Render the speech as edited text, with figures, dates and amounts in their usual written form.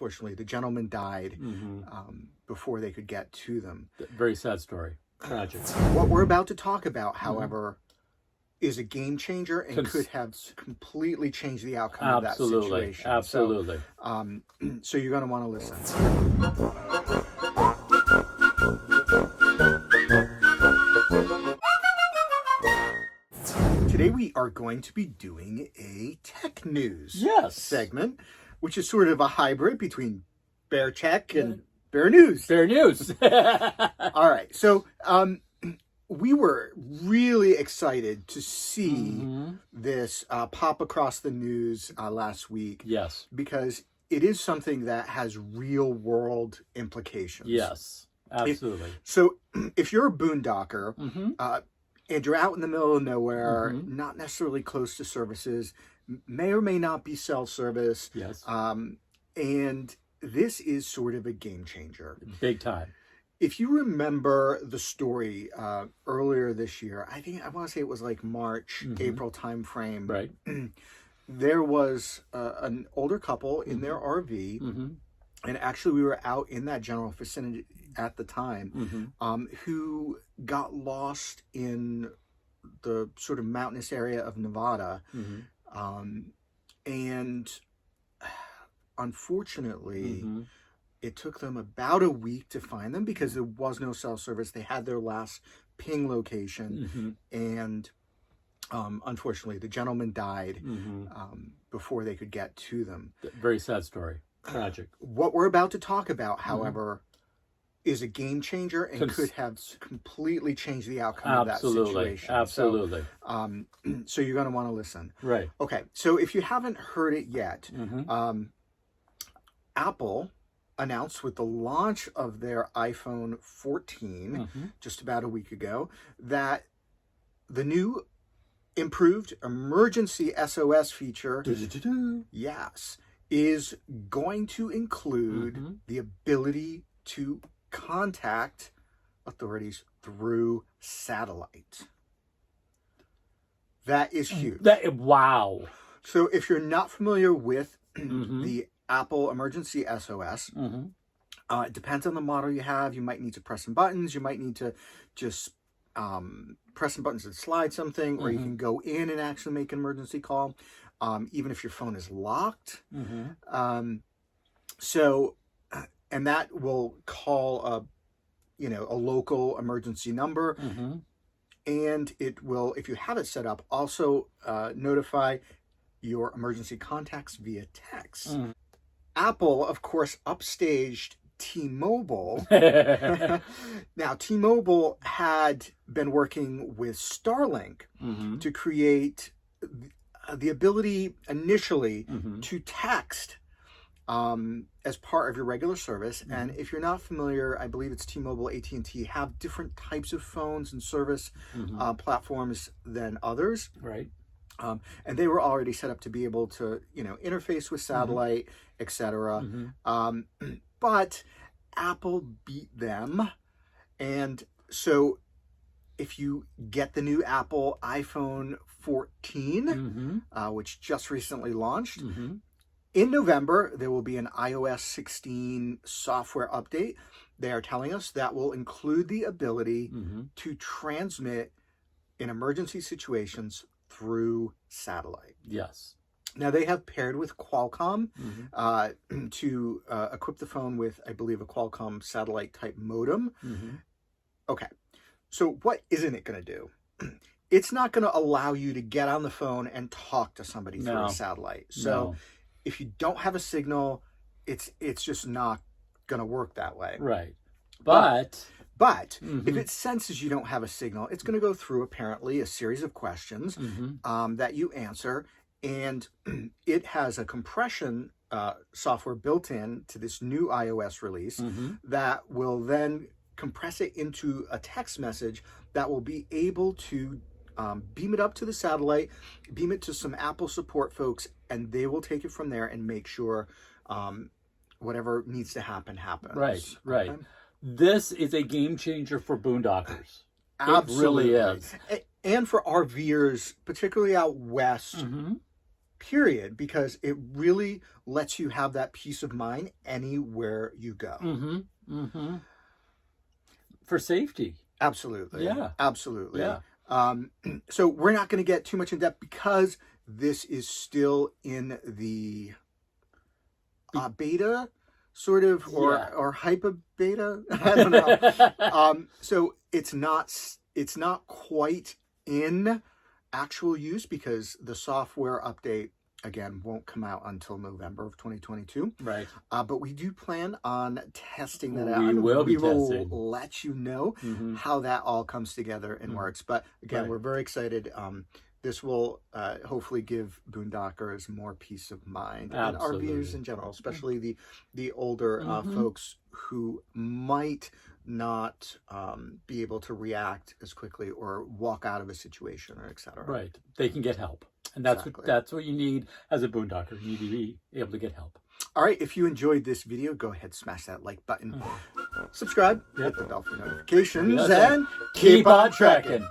unfortunately, the gentleman died before they could get to them. Very sad story. Tragic. What we're about to talk about, however, is a game changer and could have completely changed the outcome of that situation. Absolutely. So you're going to want to listen. Today we are going to be doing a tech news segment, which is sort of a hybrid between Bear Check and Bear News. Bear News. All right. So we were really excited to see this pop across the news last week. Yes. Because it is something that has real world implications. Yes, absolutely. If you're a boondocker, and you're out in the middle of nowhere, not necessarily close to services, may or may not be cell service. Yes. And this is sort of a game changer. Big time. If you remember the story earlier this year, I want to say it was like March, April timeframe. Right. There was an older couple in their RV, and actually we were out in that general vicinity at the time, who got lost in the sort of mountainous area of Nevada. And unfortunately, it took them about a week to find them because there was no cell service. They had their last ping location, and unfortunately, the gentleman died before they could get to them. Very sad story. Tragic. What we're about to talk about, however, is a game changer and could have completely changed the outcome of that situation. Absolutely. So you're going to want to listen. Right. Okay. So if you haven't heard it yet, Apple announced with the launch of their iPhone 14 just about a week ago that the new improved emergency SOS feature is going to include the ability to contact authorities through satellite. That is huge. Wow. So if you're not familiar with the Apple emergency SOS, it depends on the model you have. You might need to press some buttons. You might need to just press some buttons and slide something, or you can go in and actually make an emergency call, even if your phone is locked. And that will call a local emergency number, and it will, if you have it set up, also notify your emergency contacts via text. Apple, of course, upstaged T-Mobile. Now, T-Mobile had been working with Starlink to create the ability initially to text as part of your regular service. And if you're not familiar, I believe it's T-Mobile, AT&T have different types of phones and service platforms than others. Right. And they were already set up to be able to, interface with satellite, etc. But Apple beat them. And so if you get the new Apple iPhone 14, which just recently launched, in November, there will be an iOS 16 software update. They are telling us that will include the ability to transmit in emergency situations through satellite. Yes. Now, they have paired with Qualcomm to equip the phone with, I believe, a Qualcomm satellite type modem. Okay. So what isn't it going to do? It's not going to allow you to get on the phone and talk to somebody through a satellite. So if you don't have a signal, it's just not going to work that way. Right. But if it senses you don't have a signal, it's going to go through apparently a series of questions that you answer, and it has a compression software built in to this new iOS release that will then compress it into a text message that will be able to beam it up to the satellite, beam it to some Apple support folks, and they will take it from there and make sure whatever needs to happen happens. Right. Okay? This is a game changer for boondockers. Absolutely. It really is. And for RVers, particularly out west, period, because it really lets you have that peace of mind anywhere you go. For safety. Absolutely. Yeah. Absolutely. Yeah. So we're not going to get too much in depth because this is still in the beta sort of, or hyper beta. I don't know. So it's not quite in actual use because the software update again won't come out until November of 2022. Right. But we do plan on testing that out. We will be testing. Let you know how that all comes together and works. But again, we're very excited. This will hopefully give Boondockers more peace of mind, and our viewers in general, especially the older folks who might not be able to react as quickly or walk out of a situation, or etc. Right. They can get help. And that's what you need as a boondocker. You need to be able to get help. All right, if you enjoyed this video, go ahead, smash that like button, subscribe, hit the bell for notifications, and keep on trekking.